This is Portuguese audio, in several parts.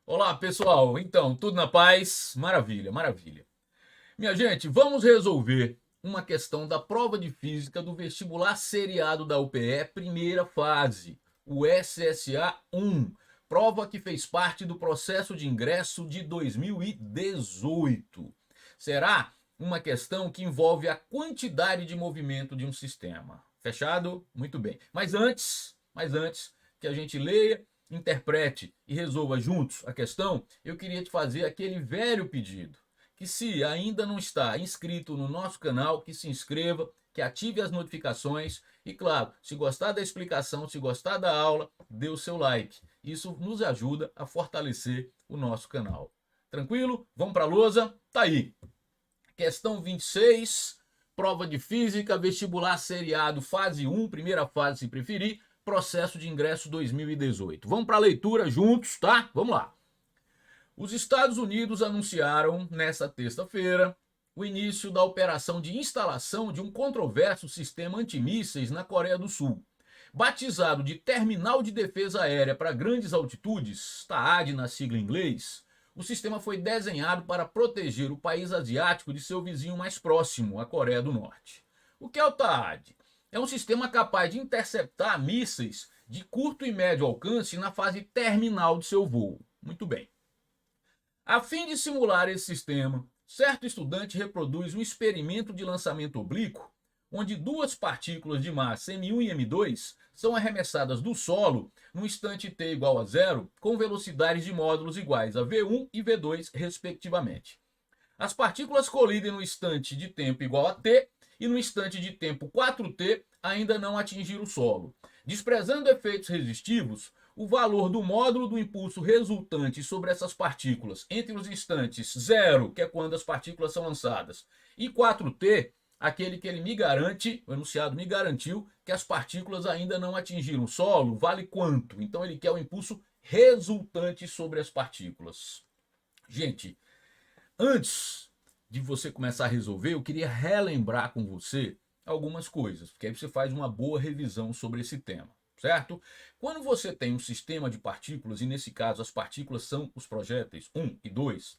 Olá, pessoal. Então, tudo na paz? Maravilha, maravilha. Minha gente, vamos resolver uma questão da prova de física do vestibular seriado da UPE, primeira fase, o SSA 1, prova que fez parte do processo de ingresso de 2018. Será uma questão que envolve a quantidade de movimento de um sistema. Fechado? Muito bem. Mas antes que a gente leia, interprete e resolva juntos a questão, eu queria te fazer aquele velho pedido que, se ainda não está inscrito no nosso canal, que se inscreva, que ative as notificações e, claro, se gostar da explicação, se gostar da aula, dê o seu like. Isso nos ajuda a fortalecer o nosso canal. Tranquilo? Vamos para a lousa? Tá aí. Questão 26, prova de física, vestibular seriado, fase 1, primeira fase se preferir, processo de ingresso 2018. Vamos para a leitura juntos, tá? Vamos lá. Os Estados Unidos anunciaram, nesta terça-feira, o início da operação de instalação de um controverso sistema antimísseis na Coreia do Sul. Batizado de Terminal de Defesa Aérea para Grandes Altitudes, TAAD na sigla em inglês, o sistema foi desenhado para proteger o país asiático de seu vizinho mais próximo, a Coreia do Norte. O que é o TAAD? É um sistema capaz de interceptar mísseis de curto e médio alcance na fase terminal de seu voo. Muito bem. A fim de simular esse sistema, certo estudante reproduz um experimento de lançamento oblíquo, onde duas partículas de massa M1 e M2 são arremessadas do solo no instante t igual a zero, com velocidades de módulos iguais a v1 e v2, respectivamente. As partículas colidem no instante de tempo igual a t e no instante de tempo 4t ainda não atingiram o solo. Desprezando efeitos resistivos, o valor do módulo do impulso resultante sobre essas partículas entre os instantes 0, que é quando as partículas são lançadas, e 4t, aquele que ele me garante, o enunciado me garantiu, que as partículas ainda não atingiram o solo, vale quanto? Então ele quer o impulso resultante sobre as partículas. Gente, antes de você começar a resolver, eu queria relembrar com você algumas coisas, porque aí você faz uma boa revisão sobre esse tema, certo? Quando você tem um sistema de partículas, e nesse caso as partículas são os projéteis 1 e 2,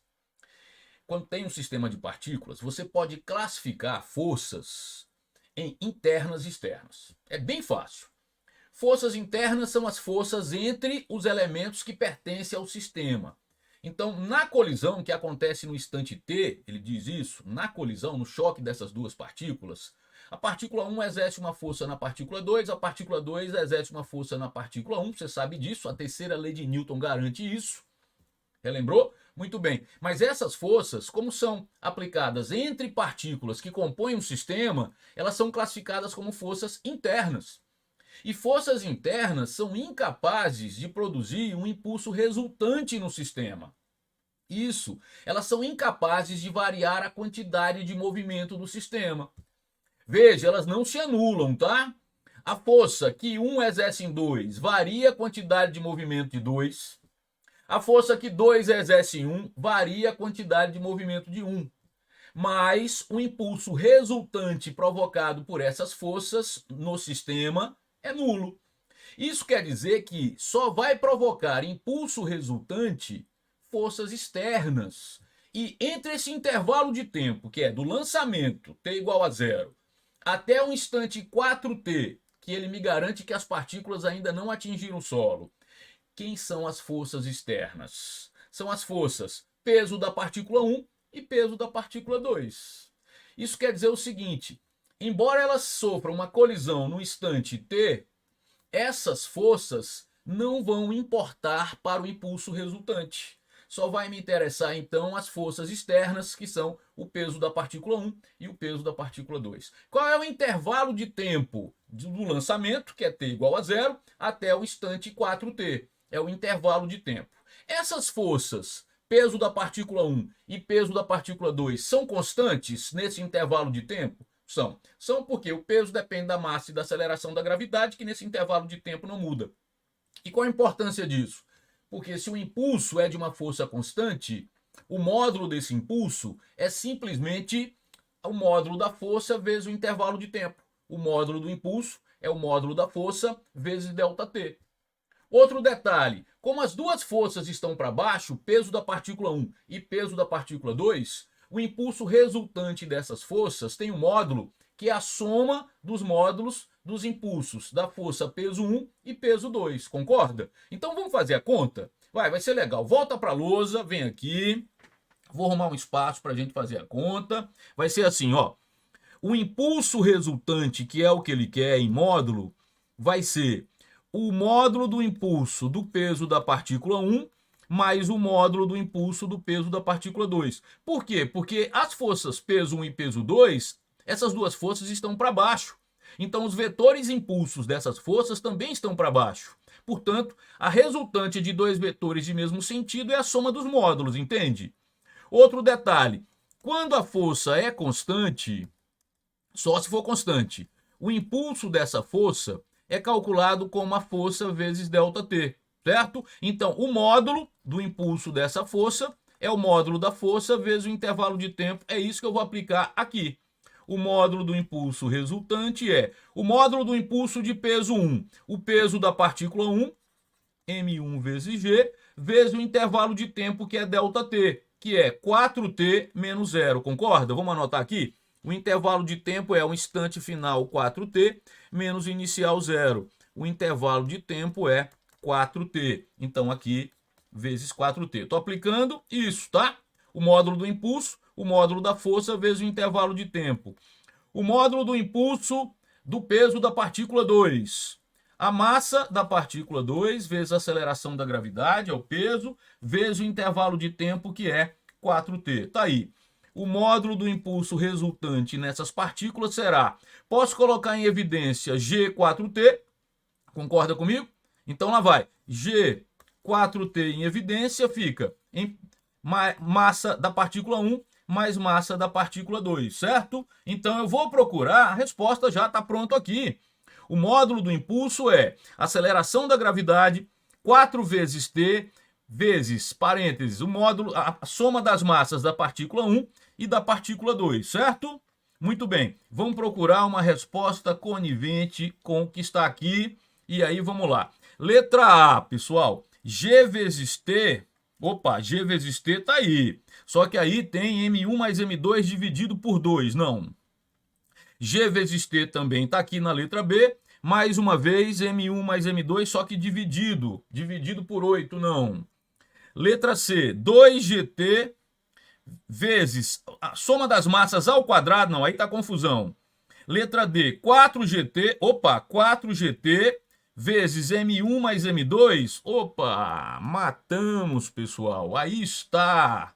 quando tem um sistema de partículas, você pode classificar forças em internas e externas. É bem fácil. Forças internas são as forças entre os elementos que pertencem ao sistema. Então, na colisão que acontece no instante t, ele diz isso, na colisão, no choque dessas duas partículas, a partícula 1 exerce uma força na partícula 2, a partícula 2 exerce uma força na partícula 1, você sabe disso, a terceira lei de Newton garante isso. Relembrou? Muito bem. Mas essas forças, como são aplicadas entre partículas que compõem um sistema, elas são classificadas como forças internas. E forças internas são incapazes de produzir um impulso resultante no sistema. Isso, elas são incapazes de variar a quantidade de movimento do sistema. Veja, elas não se anulam, tá? A força que 1 exerce em 2 varia a quantidade de movimento de 2. A força que 2 exerce em 1 varia a quantidade de movimento de 1. Mas o impulso resultante provocado por essas forças no sistema é nulo. Isso quer dizer que só vai provocar impulso resultante forças externas. E entre esse intervalo de tempo, que é do lançamento, t igual a zero, até o instante 4t, que ele me garante que as partículas ainda não atingiram o solo, quem são as forças externas? São as forças peso da partícula 1 e peso da partícula 2. Isso quer dizer o seguinte, embora elas sofram uma colisão no instante t, essas forças não vão importar para o impulso resultante. Só vai me interessar então as forças externas, que são o peso da partícula 1 e o peso da partícula 2. Qual é o intervalo de tempo do lançamento, que é t igual a zero, até o instante 4t? É o intervalo de tempo. Essas forças, peso da partícula 1 e peso da partícula 2, são constantes nesse intervalo de tempo? São. São porque o peso depende da massa e da aceleração da gravidade, que nesse intervalo de tempo não muda. E qual a importância disso? Porque se o impulso é de uma força constante, o módulo desse impulso é simplesmente o módulo da força vezes o intervalo de tempo. O módulo do impulso é o módulo da força vezes ΔT. Outro detalhe, Como as duas forças estão para baixo, peso da partícula 1 e peso da partícula 2, o impulso resultante dessas forças tem um módulo que é a soma dos módulos dos impulsos da força peso 1 e peso 2, concorda? Então vamos fazer a conta? Vai ser legal. Volta para a lousa, vem aqui. Vou arrumar um espaço para a gente fazer a conta. Vai ser assim, ó. O impulso resultante, que é o que ele quer em módulo, vai ser o módulo do impulso do peso da partícula 1 mais o módulo do impulso do peso da partícula 2. Por quê? Porque as forças peso 1 e peso 2, essas duas forças estão para baixo. Então os vetores impulsos dessas forças também estão para baixo. Portanto, a resultante de dois vetores de mesmo sentido é a soma dos módulos, entende? Outro detalhe, quando a força é constante, só se for constante, o impulso dessa força é calculado como a força vezes ΔT, certo? Então, o módulo do impulso dessa força é o módulo da força vezes o intervalo de tempo. É isso que eu vou aplicar aqui. O módulo do impulso resultante é o módulo do impulso de peso 1, o peso da partícula 1, m1 vezes g, vezes o intervalo de tempo que é ΔT, que é 4t menos 0, concorda? Vamos anotar aqui? O intervalo de tempo é o instante final 4t menos o inicial 0. O intervalo de tempo é 4t. Então aqui vezes 4t. Estou aplicando isso, tá? O módulo do impulso, o módulo da força vezes o intervalo de tempo. O módulo do impulso do peso da partícula 2. A massa da partícula 2 vezes a aceleração da gravidade, é o peso, vezes o intervalo de tempo, que é 4t. Tá aí. O módulo do impulso resultante nessas partículas será, posso colocar em evidência G4T, concorda comigo? Então lá vai, G4T em evidência fica em massa da partícula 1 mais massa da partícula 2, certo? Então eu vou procurar, a resposta já está pronta aqui. O módulo do impulso é aceleração da gravidade, 4 vezes T, vezes, parênteses, o módulo, a soma das massas da partícula 1 e da partícula 2, certo? Muito bem, vamos procurar uma resposta conivente com o que está aqui. E aí, vamos lá. Letra A, pessoal, G vezes T, G vezes T tá aí. Só que aí tem M1 mais M2 dividido por 2, não. G vezes T também está aqui na letra B. Mais uma vez, M1 mais M2, só que dividido por 8, não. Letra C, 2GT vezes a soma das massas ao quadrado, não, aí tá confusão. Letra D, 4GT, 4GT vezes M1 mais M2, matamos, pessoal, aí está,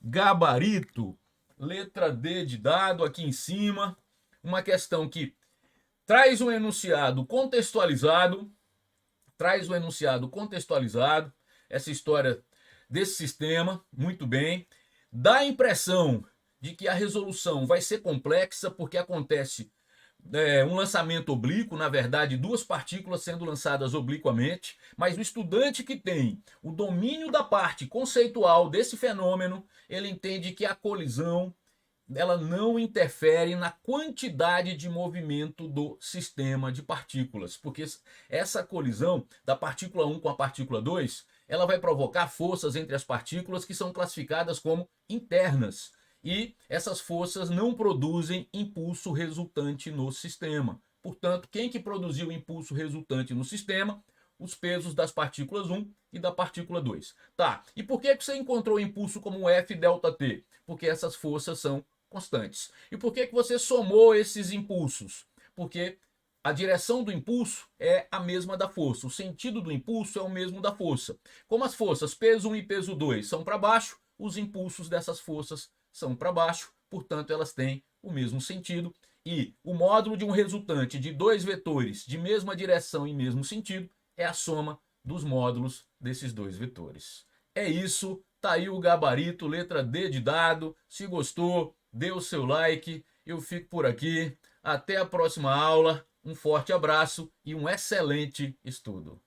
gabarito, letra D de dado aqui em cima, uma questão que traz um enunciado contextualizado, essa história desse sistema, muito bem, dá a impressão de que a resolução vai ser complexa, porque acontece um lançamento oblíquo, na verdade, duas partículas sendo lançadas obliquamente, mas o estudante que tem o domínio da parte conceitual desse fenômeno, ele entende que a colisão ela não interfere na quantidade de movimento do sistema de partículas, porque essa colisão da partícula 1 com a partícula 2, ela vai provocar forças entre as partículas que são classificadas como internas, e essas forças não produzem impulso resultante no sistema. Portanto, quem que produziu o impulso resultante no sistema? Os pesos das partículas 1 e da partícula 2. Tá, e por que você encontrou o impulso como F∆T? Porque essas forças são constantes. E por que você somou esses impulsos? Porque a direção do impulso é a mesma da força. O sentido do impulso é o mesmo da força. Como as forças peso 1 e peso 2 são para baixo, os impulsos dessas forças são para baixo, portanto elas têm o mesmo sentido. E o módulo de um resultante de dois vetores de mesma direção e mesmo sentido é a soma dos módulos desses dois vetores. É isso, tá aí o gabarito, letra D de dado. Se gostou, dê o seu like. Eu fico por aqui. Até a próxima aula. Um forte abraço e um excelente estudo.